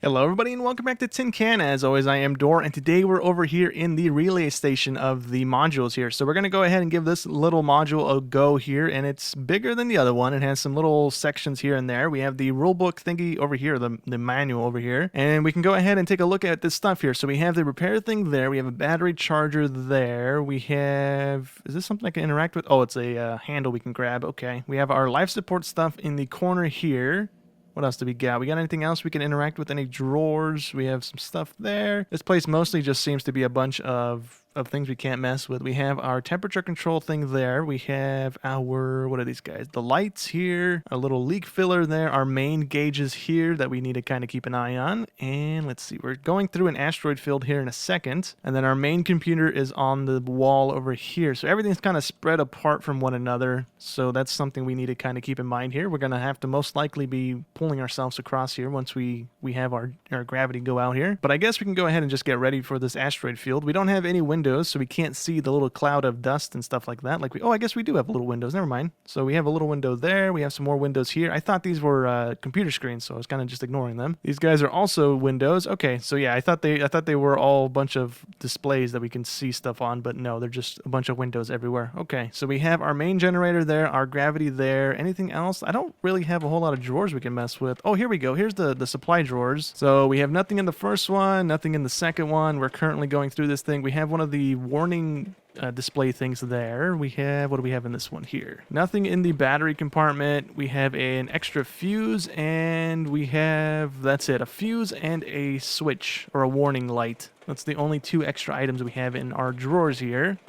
Hello everybody and welcome back to Tin Can. As always, I am Dor, and today we're over here in the relay station of the modules here. So we're going to go ahead and give this little module a go here, and it's bigger than the other one. It has some little sections here and there. We have the rulebook thingy over here, the manual over here, and we can go ahead and take a look at this stuff here. So we have the repair thing there. We have a battery charger there. We have, is this something I can interact with? Oh, it's a handle we can grab. Okay. We have our life support stuff in the corner here. What else do we got? We got anything else we can interact with? Any drawers? We have some stuff there. This place mostly just seems to be a bunch of things we can't mess with. We have our temperature control thing there. We have our, what are these guys? The lights here, our little leak filler there, our main gauges here that we need to kind of keep an eye on. And let's see, we're going through an asteroid field here in a second. And then our main computer is on the wall over here. So everything's kind of spread apart from one another. So that's something we need to kind of keep in mind here. We're going to have to most likely be pulling ourselves across here once we have our gravity go out here. But I guess we can go ahead and just get ready for this asteroid field. We don't have any windows, so we can't see the little cloud of dust and stuff like that. Like I guess we do have little windows. Never mind. So we have a little window there. We have some more windows here. I thought these were computer screens, so I was kind of just ignoring them. These guys are also windows. Okay, so yeah, I thought they were all a bunch of displays that we can see stuff on, but no, they're just a bunch of windows everywhere. Okay, so we have our main generator there, our gravity there. Anything else? I don't really have a whole lot of drawers we can mess with. Oh, here we go. Here's the supply drawers. So we have nothing in the first one, nothing in the second one. We're currently going through this thing. We have one of the warning display things there. We have, what do we have in this one here? Nothing in the battery compartment. We have an extra fuse, and we have, that's it, a fuse and a switch or a warning light. That's the only two extra items we have in our drawers here.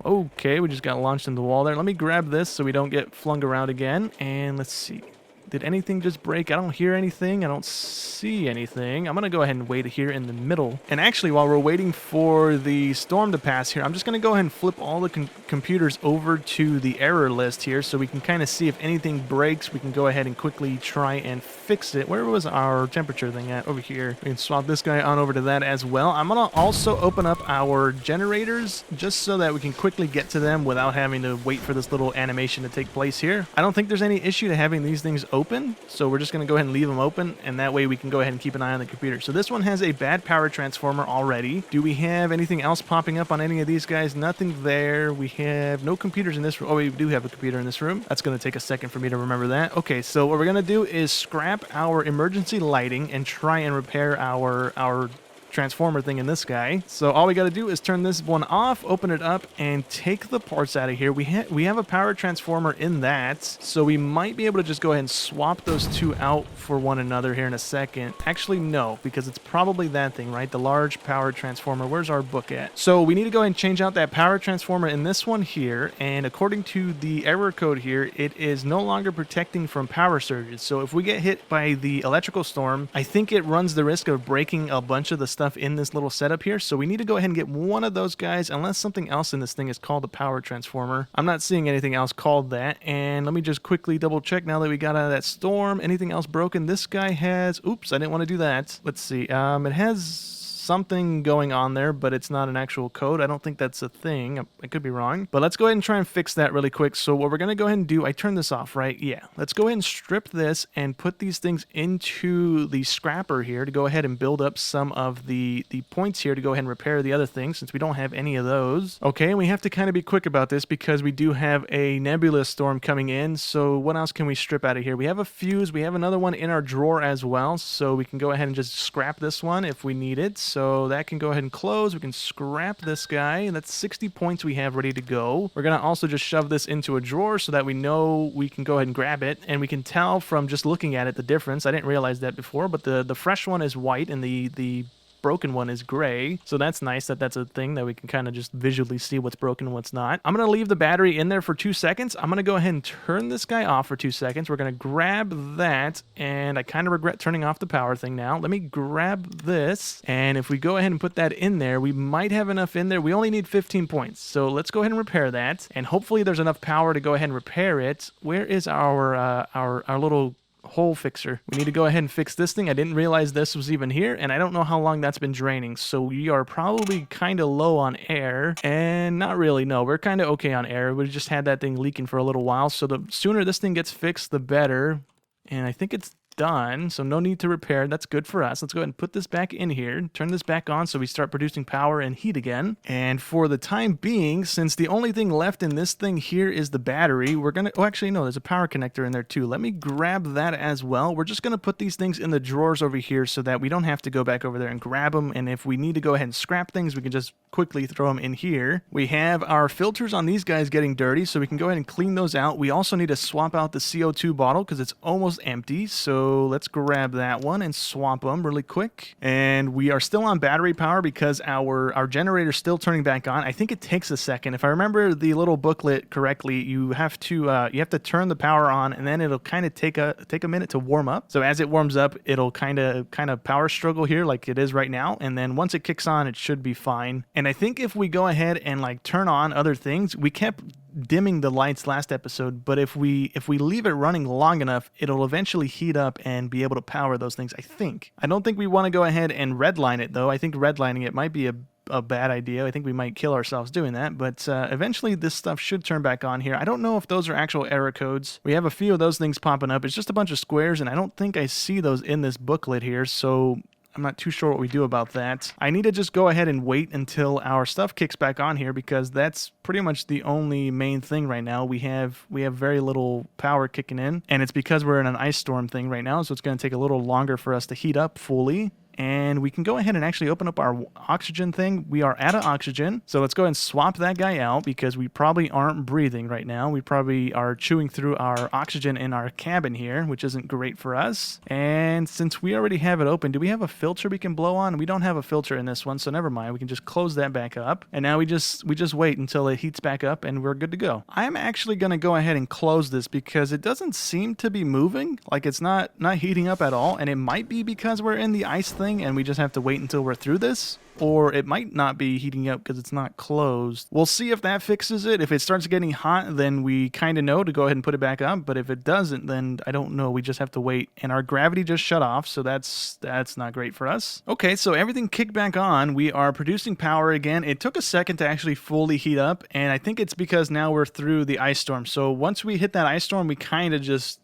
Okay, we just got launched into the wall there. Let me grab this so we don't get flung around again. And let's see. Did anything just break? I don't hear anything. I don't see anything. I'm going to go ahead and wait here in the middle. And actually, while we're waiting for the storm to pass here, I'm just going to go ahead and flip all the computers over to the error list here so we can kind of see if anything breaks. We can go ahead and quickly try and fix it. Where was our temperature thing at? Over here. We can swap this guy on over to that as well. I'm going to also open up our generators just so that we can quickly get to them without having to wait for this little animation to take place here. I don't think there's any issue to having these things open, so we're just going to go ahead and leave them open, and that way we can go ahead and keep an eye on the computer. So this one has a bad power transformer already. Do we have anything else popping up on any of these guys? Nothing there. We have no computers in this room. Oh, we do have a computer in this room. That's going to take a second for me to remember that. Okay, so what we're going to do is scrap our emergency lighting and try and repair our transformer thing in this guy. So all we got to do is turn this one off, open it up, and take the parts out of here. We have a power transformer in that, so we might be able to just go ahead and swap those two out for one another here in a second. Actually, no, because it's probably that thing, right? The large power transformer. Where's our book at? So we need to go ahead and change out that power transformer in this one here, and according to the error code here, it is no longer protecting from power surges. So if we get hit by the electrical storm, I think it runs the risk of breaking a bunch of the stuff in this little setup here. So we need to go ahead and get one of those guys, unless something else in this thing is called a power transformer. I'm not seeing anything else called that. And let me just quickly double check now that we got out of that storm. Anything else broken? This guy has, oops, I didn't want to do that. Let's see. It has something going on there, but it's not an actual code. I don't think that's a thing. I could be wrong, but let's go ahead and try and fix that really quick. So what we're going to go ahead and do, I turned this off, right? Yeah. Let's go ahead and strip this and put these things into the scrapper here to go ahead and build up some of the points here to go ahead and repair the other things, since we don't have any of those. Okay, and we have to kind of be quick about this because we do have a nebula storm coming in. So what else can we strip out of here? We have a fuse. We have another one in our drawer as well, so we can go ahead and just scrap this one if we need it. So that can go ahead and close. We can scrap this guy, and that's 60 points we have ready to go. We're going to also just shove this into a drawer so that we know we can go ahead and grab it, and we can tell from just looking at it the difference. I didn't realize that before, but the fresh one is white and the broken one is gray. So that's nice that that's a thing that we can kind of just visually see what's broken and what's not. I'm going to leave the battery in there for 2 seconds. I'm going to go ahead and turn this guy off for 2 seconds. We're going to grab that, and I kind of regret turning off the power thing now. Let me grab this, and if we go ahead and put that in there, we might have enough in there. We only need 15 points. So let's go ahead and repair that, and hopefully there's enough power to go ahead and repair it. Where is our little hole fixer? We need to go ahead and fix this thing. I didn't realize this was even here, and I don't know how long that's been draining, so we are probably kind of low on air, and not really. No, we're kind of okay on air. We just had that thing leaking for a little while, so the sooner this thing gets fixed, the better. And I think it's done, so no need to repair. That's good for us. Let's go ahead and put this back in here, turn this back on so we start producing power and heat again. And for the time being, since the only thing left in this thing here is the battery, we're gonna, oh actually no, there's a power connector in there too. Let me grab that as well. We're just gonna put these things in the drawers over here so that we don't have to go back over there and grab them, and if we need to go ahead and scrap things, we can just quickly throw them in here. We have our filters on these guys getting dirty, so we can go ahead and clean those out. We also need to swap out the CO2 bottle because it's almost empty, so let's grab that one and swap them really quick. And we are still on battery power because our generator's still turning back on. I think it takes a second. If I remember the little booklet correctly, you have to turn the power on, and then it'll kind of take a minute to warm up. So as it warms up, it'll kind of power struggle here like it is right now, and then once it kicks on, it should be fine. And I think if we go ahead and like turn on other things, we kept dimming the lights last episode, but if we leave it running long enough, it'll eventually heat up and be able to power those things, I think. I don't think we want to go ahead and redline it though. I think redlining it might be a bad idea. I think we might kill ourselves doing that, but eventually this stuff should turn back on here. I don't know if those are actual error codes. We have a few of those things popping up. It's just a bunch of squares, and I don't think I see those in this booklet here, so I'm not too sure what we do about that. I need to just go ahead and wait until our stuff kicks back on here because that's pretty much the only main thing right now. We have very little power kicking in, and it's because we're in an ice storm thing right now, so it's going to take a little longer for us to heat up fully. And we can go ahead and actually open up our oxygen thing. We are out of oxygen, so let's go ahead and swap that guy out because we probably aren't breathing right now. We probably are chewing through our oxygen in our cabin here, which isn't great for us. And since we already have it open, do we have a filter we can blow on? We don't have a filter in this one, so never mind. We can just close that back up. And now we just wait until it heats back up and we're good to go. I'm actually going to go ahead and close this because it doesn't seem to be moving. Like it's not heating up at all, and it might be because we're in the ice thing and we just have to wait until we're through this, or it might not be heating up because it's not closed. We'll see if that fixes it. If it starts getting hot, then we kind of know to go ahead and put it back up, but if it doesn't, then I don't know. We just have to wait, and our gravity just shut off, so that's not great for us. Okay, so everything kicked back on. We are producing power again. It took a second to actually fully heat up, and I think it's because now we're through the ice storm. So once we hit that ice storm, we kind of just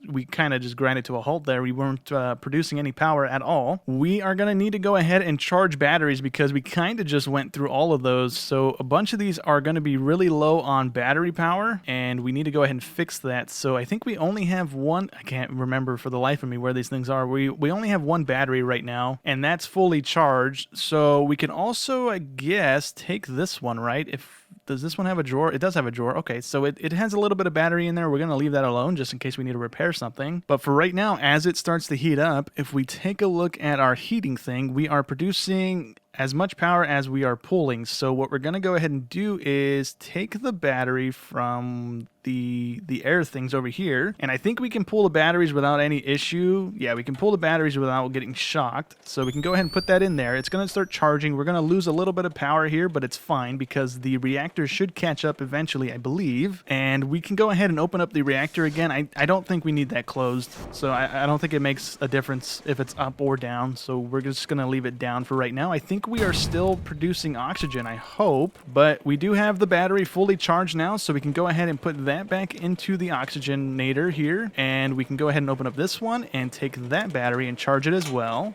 grinded to a halt there. We weren't producing any power at all. We are going to need to go ahead and charge batteries because we kind of just went through all of those. So a bunch of these are going to be really low on battery power, and we need to go ahead and fix that. So I think we only have one. I can't remember for the life of me where these things are. We only have one battery right now, and that's fully charged. So we can also, I guess, take this one, right? Does this one have a drawer? It does have a drawer. Okay, so it has a little bit of battery in there. We're going to leave that alone just in case we need to repair something. But for right now, as it starts to heat up, if we take a look at our heating thing, we are producing as much power as we are pulling. So what we're going to go ahead and do is take the battery from the air things over here, and I think we can pull the batteries without any issue. Yeah, we can pull the batteries without getting shocked, so we can go ahead and put that in there. It's going to start charging. We're going to lose a little bit of power here, but it's fine because the reactor should catch up eventually, I believe, and we can go ahead and open up the reactor again. I don't think we need that closed, so I don't think it makes a difference if it's up or down, so we're just going to leave it down for right now. I think we are still producing oxygen, I hope, but we do have the battery fully charged now, so we can go ahead and put that back into the oxygenator here, and we can go ahead and open up this one and take that battery and charge it as well.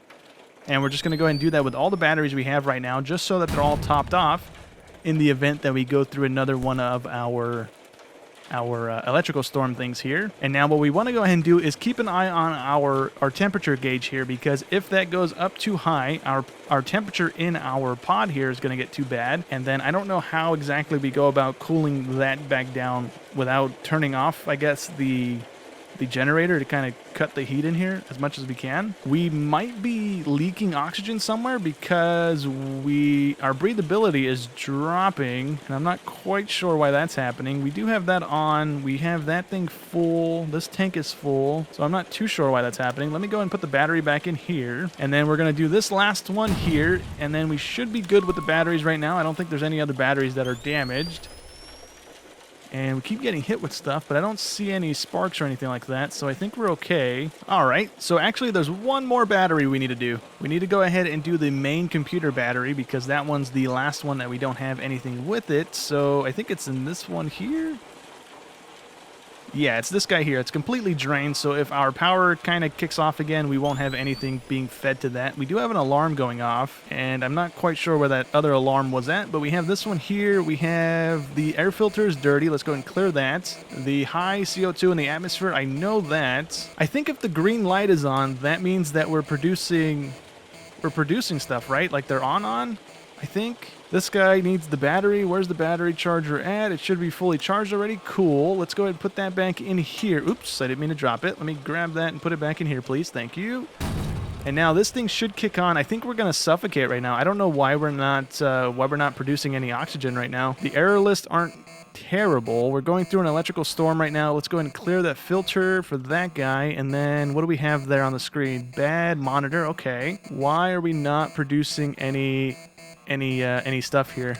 And we're just going to go ahead and do that with all the batteries we have right now, just so that they're all topped off in the event that we go through another one of our electrical storm things here. And now what we want to go ahead and do is keep an eye on our temperature gauge here, because if that goes up too high, our temperature in our pod here is going to get too bad, and then I don't know how exactly we go about cooling that back down without turning off, I guess, the generator to kind of cut the heat in here as much as we can. We might be leaking oxygen somewhere because our breathability is dropping, and I'm not quite sure why that's happening. We do have that on. We have that thing full. This tank is full, so I'm not too sure why that's happening. Let me go and put the battery back in here, and then we're going to do this last one here, and then we should be good with the batteries right now. I don't think there's any other batteries that are damaged. And we keep getting hit with stuff, but I don't see any sparks or anything like that, so I think we're okay. All right, so actually there's one more battery we need to do. We need to go ahead and do the main computer battery, because that one's the last one that we don't have anything with it, so I think it's in this one here. Yeah, it's this guy here. It's completely drained, so if our power kind of kicks off again, we won't have anything being fed to that. We do have an alarm going off, and I'm not quite sure where that other alarm was at, but we have this one here. We have the air filter is dirty. Let's go and clear that. The high CO2 in the atmosphere, I know that. I think if the green light is on, that means that we're producing stuff, right? Like they're on, I think. This guy needs the battery. Where's the battery charger at? It should be fully charged already. Cool. Let's go ahead and put that back in here. Oops, I didn't mean to drop it. Let me grab that and put it back in here, please. Thank you. And now this thing should kick on. I think we're going to suffocate right now. I don't know why we're not producing any oxygen right now. The error lists aren't terrible. We're going through an electrical storm right now. Let's go ahead and clear that filter for that guy. And then what do we have there on the screen? Bad monitor. Okay. Why are we not producing any stuff here?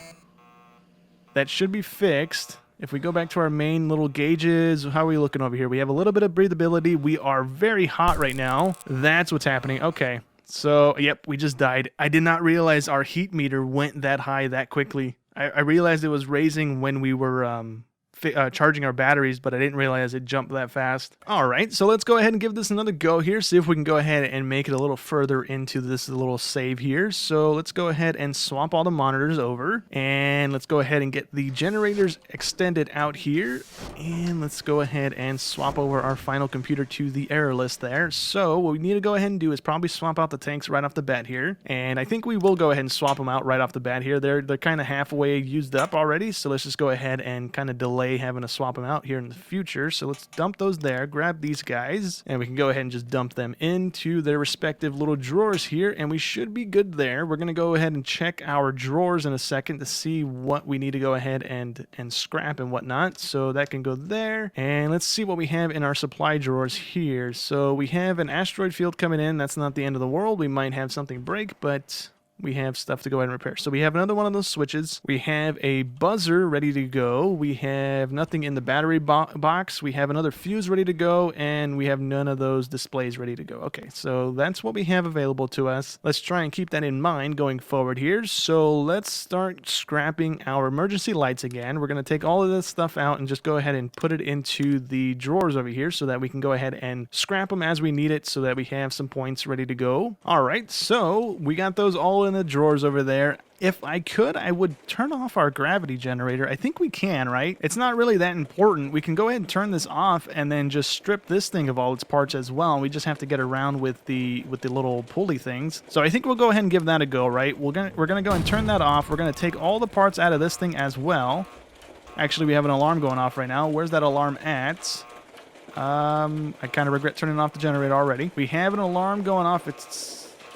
That should be fixed. If we go back to our main little gauges, how are we looking over here? We have a little bit of breathability. We are very hot right now. That's what's happening. Okay. So, yep, we just died. I did not realize our heat meter went that high that quickly. I realized it was raising when we were charging our batteries, but I didn't realize it jumped that fast. All right, so let's go ahead and give this another go here, see if we can go ahead and make it a little further into this little save here. So let's go ahead and swap all the monitors over, and let's go ahead and get the generators extended out here, and let's go ahead and swap over our final computer to the error list there. So what we need to go ahead and do is probably swap out the tanks right off the bat here, and I think we will go ahead and swap them out right off the bat here. They're kind of halfway used up already, so let's just go ahead and kind of delay having to swap them out here in the future. So let's dump those there, grab these guys, and we can go ahead and just dump them into their respective little drawers here, and we should be good there. We're going to go ahead and check our drawers in a second to see what we need to go ahead and scrap and whatnot. So that can go there, and let's see what we have in our supply drawers here. So we have an asteroid field coming in. That's not the end of the world. We might have something break, but we have stuff to go ahead and repair. So we have another one of those switches. We have a buzzer ready to go. We have nothing in the battery box. We have another fuse ready to go, and we have none of those displays ready to go. Okay, so that's what we have available to us. Let's try and keep that in mind going forward here. So let's start scrapping our emergency lights again. We're going to take all of this stuff out and just go ahead and put it into the drawers over here so that we can go ahead and scrap them as we need it so that we have some points ready to go. All right, so we got those all in the drawers over there. If I could, I would turn off our gravity generator. I think we can, right? It's not really that important. We can go ahead and turn this off and then just strip this thing of all its parts as well. We just have to get around with the little pulley things. So I think we'll go ahead and give that a go, right? We're gonna go and turn that off. We're gonna take all the parts out of this thing as well. Actually, we have an alarm going off right now. Where's that alarm at? I kind of regret turning off the generator already. We have an alarm going off.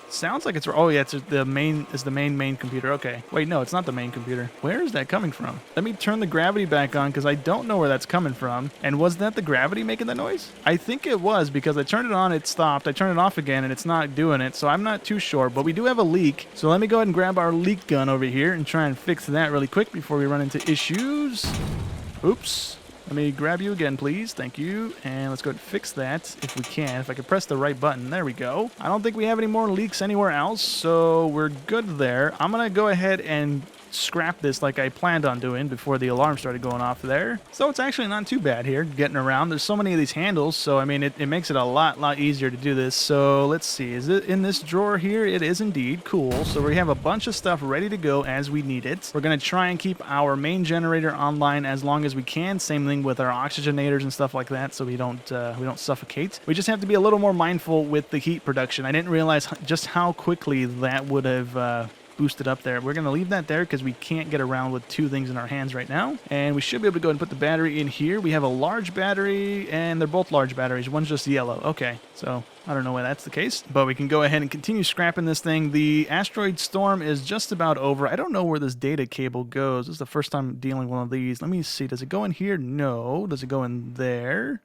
Sounds like it's... Oh, yeah, it's the main computer. Okay. Wait, no, it's not the main computer. Where is that coming from? Let me turn the gravity back on because I don't know where that's coming from. And was that the gravity making that noise? I think it was because I turned it on, it stopped. I turned it off again, and it's not doing it, so I'm not too sure. But we do have a leak, so let me go ahead and grab our leak gun over here and try and fix that really quick before we run into issues. Oops. Let me grab you again, please. Thank you. And let's go ahead and fix that if we can. If I could press the right button. There we go. I don't think we have any more leaks anywhere else, so we're good there. I'm going to go ahead and scrap this like I planned on doing before the alarm started going off there. So it's actually not too bad here getting around. There's so many of these handles, so I mean it makes it a lot easier to do this. So let's see, is it in this drawer here? It is indeed. Cool. So we have a bunch of stuff ready to go as we need it. We're going to try and keep our main generator online as long as we can. Same thing with our oxygenators and stuff like that, so we don't suffocate. We just have to be a little more mindful with the heat production. I didn't realize just how quickly that would have boosted up there. We're going to leave that there because we can't get around with two things in our hands right now. And we should be able to go ahead and put the battery in here. We have a large battery, and they're both large batteries. One's just yellow. Okay, so I don't know why that's the case, but we can go ahead and continue scrapping this thing. The asteroid storm is just about over. I don't know where this data cable goes. This is the first time dealing with one of these. Let me see. Does it go in here? No. Does it go in there?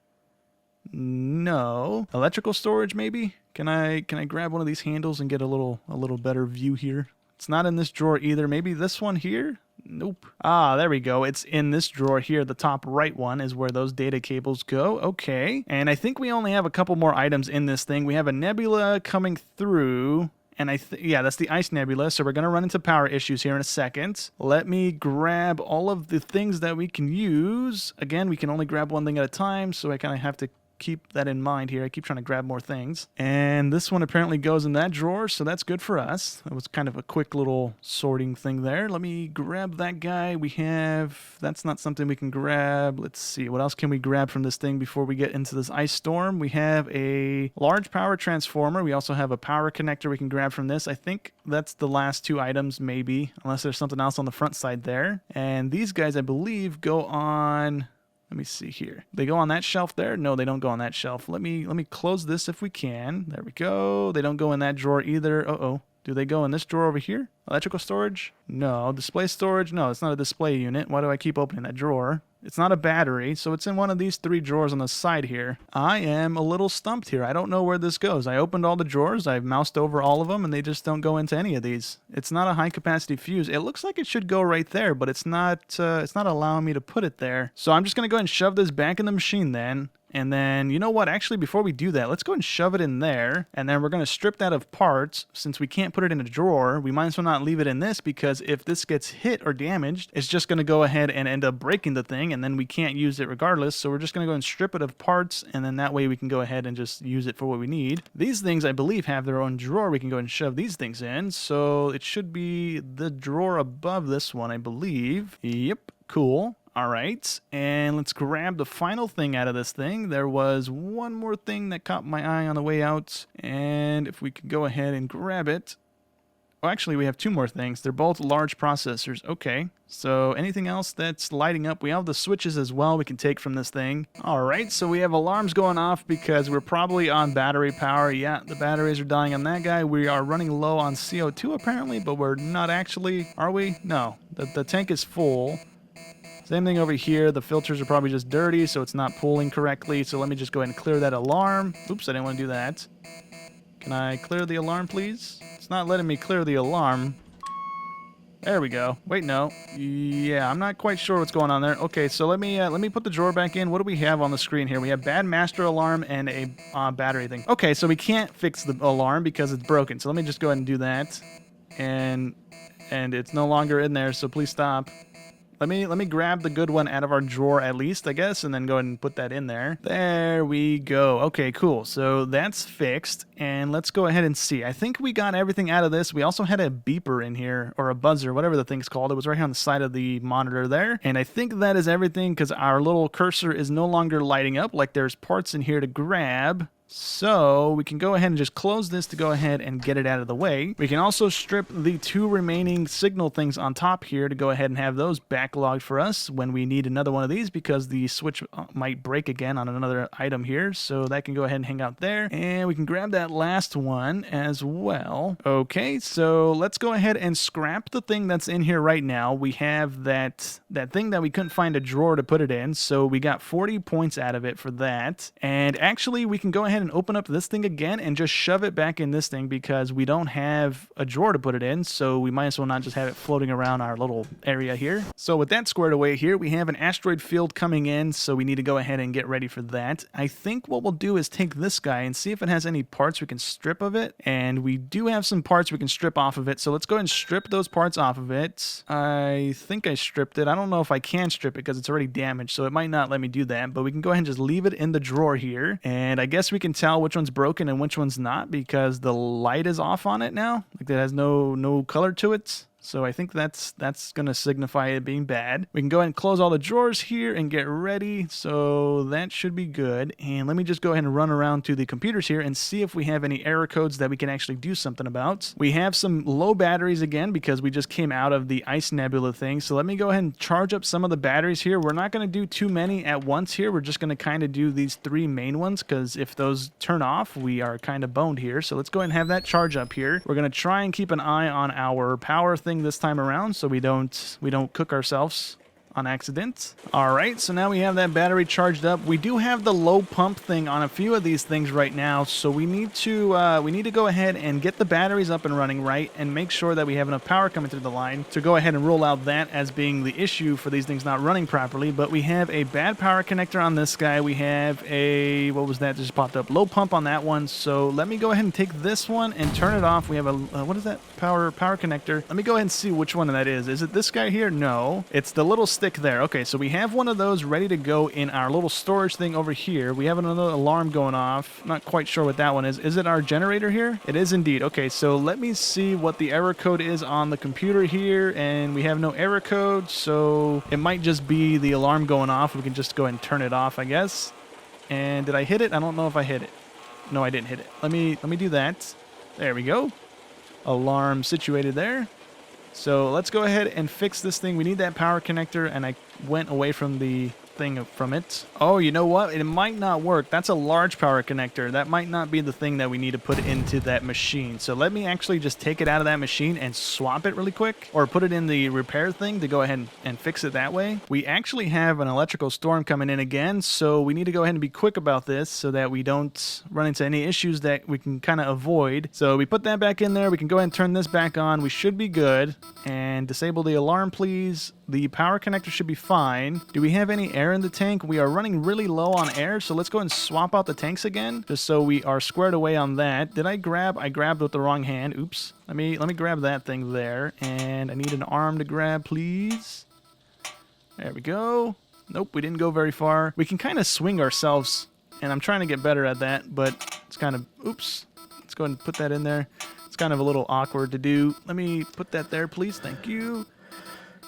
No. Electrical storage, maybe? Can I grab one of these handles and get a little better view here? It's not in this drawer either. Maybe this one here? Nope. Ah, there we go. It's in this drawer here. The top right one is where those data cables go. Okay. And I think we only have a couple more items in this thing. We have a nebula coming through, And yeah, that's the Ice Nebula. So we're going to run into power issues here in a second. Let me grab all of the things that we can use. Again, we can only grab one thing at a time, so I kind of have to keep that in mind here. I keep trying to grab more things. And this one apparently goes in that drawer, so that's good for us. That was kind of a quick little sorting thing there. Let me grab that guy. We have... That's not something we can grab. Let's see. What else can we grab from this thing before we get into this ice storm? We have a large power transformer. We also have a power connector we can grab from this. I think that's the last two items, maybe, unless there's something else on the front side there. And these guys, I believe, go on... Let me see here. They go on that shelf there? No, they don't go on that shelf. Let me close this if we can. There we go. They don't go in that drawer either. Uh-oh. Do they go in this drawer over here? Electrical storage? No. Display storage? No, it's not a display unit. Why do I keep opening that drawer? It's not a battery, so it's in one of these three drawers on the side here. I am a little stumped here. I don't know where this goes. I opened all the drawers. I've moused over all of them, and they just don't go into any of these. It's not a high-capacity fuse. It looks like it should go right there, but it's not allowing me to put it there. So I'm just going to go ahead and shove this back in the machine then. And then, you know what? Actually, before we do that, let's go ahead and shove it in there. And then we're going to strip that of parts. Since we can't put it in a drawer, we might as well not leave it in this, because if this gets hit or damaged, it's just going to go ahead and end up breaking the thing, and then we can't use it regardless. So we're just going to go and strip it of parts, and then that way we can go ahead and just use it for what we need. These things, I believe, have their own drawer. We can go ahead and shove these things in. So it should be the drawer above this one, I believe. Yep, cool. All right, and let's grab the final thing out of this thing. There was one more thing that caught my eye on the way out, and if we could go ahead and grab it. Oh, actually, we have two more things. They're both large processors. Okay, so anything else that's lighting up? We have the switches as well we can take from this thing. All right, so we have alarms going off because we're probably on battery power. Yeah, the batteries are dying on that guy. We are running low on CO2 apparently, but we're not actually, are we? No, the tank is full. Same thing over here. The filters are probably just dirty, so it's not pulling correctly. So let me just go ahead and clear that alarm. Oops, I didn't want to do that. Can I clear the alarm, please? It's not letting me clear the alarm. There we go. Wait, no. Yeah, I'm not quite sure what's going on there. Okay, so let me put the drawer back in. What do we have on the screen here? We have bad master alarm and a battery thing. Okay, so we can't fix the alarm because it's broken. So let me just go ahead and do that. And it's no longer in there, so please stop. Let me grab the good one out of our drawer at least, I guess, and then go ahead and put that in there. There we go. Okay, cool. So that's fixed, and let's go ahead and see. I think we got everything out of this. We also had a beeper in here, or a buzzer, whatever the thing's called. It was right here on the side of the monitor there, and I think that is everything because our little cursor is no longer lighting up like there's parts in here to grab. So we can go ahead and just close this to go ahead and get it out of the way. We can also strip the two remaining signal things on top here to go ahead and have those backlogged for us when we need another one of these, because the switch might break again on another item here. So that can go ahead and hang out there. And we can grab that last one as well. Okay, so let's go ahead and scrap the thing that's in here right now. We have that thing that we couldn't find a drawer to put it in. So we got 40 points out of it for that. And actually we can go ahead and open up this thing again and just shove it back in this thing because we don't have a drawer to put it in, so we might as well not just have it floating around our little area here. So with that squared away here, we have an asteroid field coming in, so we need to go ahead and get ready for that. I think what we'll do is take this guy and see if it has any parts we can strip of it, and we do have some parts we can strip off of it, so let's go ahead and strip those parts off of it. I think I stripped it. I don't know if I can strip it because it's already damaged, so it might not let me do that, but we can go ahead and just leave it in the drawer here, and I guess we can tell which one's broken and which one's not because the light is off on it now. Like, it has no color to it. So I think that's going to signify it being bad. We can go ahead and close all the drawers here and get ready. So that should be good. And let me just go ahead and run around to the computers here and see if we have any error codes that we can actually do something about. We have some low batteries again because we just came out of the Ice Nebula thing. So let me go ahead and charge up some of the batteries here. We're not going to do too many at once here. We're just going to kind of do these three main ones because if those turn off, we are kind of boned here. So let's go ahead and have that charge up here. We're going to try and keep an eye on our power thing this time around so we don't cook ourselves on accident. All right, so now we have that battery charged up. We do have the low pump thing on a few of these things right now, so we need to go ahead and get the batteries up and running right and make sure that we have enough power coming through the line to go ahead and rule out that as being the issue for these things not running properly. But we have a bad power connector on this guy. We have a, what was that just popped up? Low pump on that one. So let me go ahead and take this one and turn it off. We have a, what is that? Power connector. Let me go ahead and see which one that is. Is it this guy here? No, it's the little stick there. Okay, so we have one of those ready to go in our little storage thing over here. We have another alarm going off. Not quite sure what that one is. Is it our generator here? It is indeed. Okay, so let me see what the error code is on the computer here, and we have no error code, so it might just be the alarm going off. We can just go ahead and turn it off, I guess. And did I hit it? I don't know if I hit it. No, I didn't hit it. Let me do that. There we go. Alarm situated there. So let's go ahead and fix this thing. We need that power connector, and I went away from the thing from it. Oh, you know what? It might not work. That's a large power connector. That might not be the thing that we need to put into that machine. So let me actually just take it out of that machine and swap it really quick, or put it in the repair thing to go ahead and fix it that way. We actually have an electrical storm coming in again, so we need to go ahead and be quick about this so that we don't run into any issues that we can kind of avoid. So we put that back in there. We can go ahead and turn this back on. We should be good. And disable the alarm, please. The power connector should be fine. Do we have any air in the tank? We are running really low on air, so let's go ahead and swap out the tanks again, just so we are squared away on that. Did I grab? I grabbed with the wrong hand. Oops. Let me grab that thing there, and I need an arm to grab, please. There we go. Nope, we didn't go very far. We can kind of swing ourselves, and I'm trying to get better at that, but it's kind of, oops. Let's go ahead and put that in there. It's kind of a little awkward to do. Let me put that there, please. Thank you.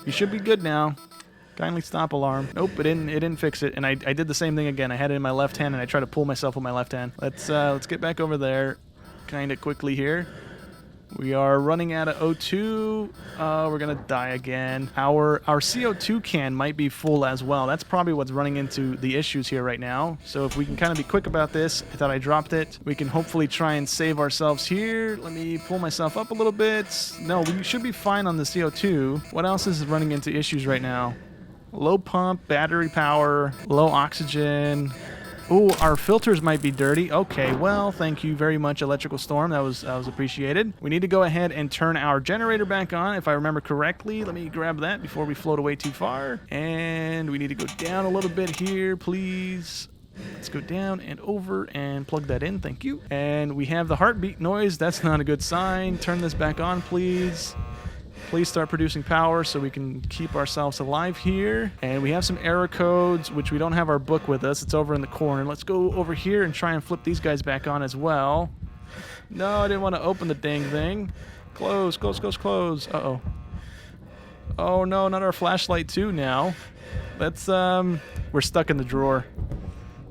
You should be good now. Kindly stop alarm. Nope, it didn't fix it. And I did the same thing again. I had it in my left hand, and I tried to pull myself with my left hand. Let's get back over there kind of quickly here. We are running out of O2. We're going to die again. Our CO2 can might be full as well. That's probably what's running into the issues here right now. So if we can kind of be quick about this, I thought I dropped it. We can hopefully try and save ourselves here. Let me pull myself up a little bit. No, we should be fine on the CO2. What else is running into issues right now? Low pump, battery power, low oxygen. Oh, our filters might be dirty. Okay, well, thank you very much, Electrical Storm. That was appreciated. We need to go ahead and turn our generator back on, if I remember correctly. Let me grab that before we float away too far. And we need to go down a little bit here, please. Let's go down and over and plug that in. Thank you. And we have the heartbeat noise. That's not a good sign. Turn this back on, please. Please start producing power so we can keep ourselves alive here. And we have some error codes, which we don't have our book with us. It's over in the corner. Let's go over here and try and flip these guys back on as well. No, I didn't want to open the dang thing. Close, close, close, close. Uh-oh. Oh, no, not our flashlight too now. Let's, we're stuck in the drawer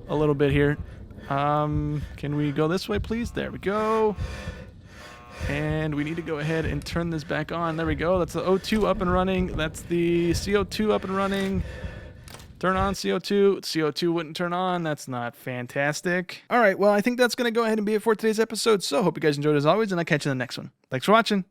a little bit here. Can we go this way, please? There we go. And we need to go ahead and turn this back on. There we go. That's the O2 up and running. That's the CO2 up and running. Turn on CO2. CO2 wouldn't turn on. That's not fantastic. All right, well, I think that's going to go ahead and be it for today's episode. So hope you guys enjoyed as always, and I'll catch you in the next one. Thanks for watching.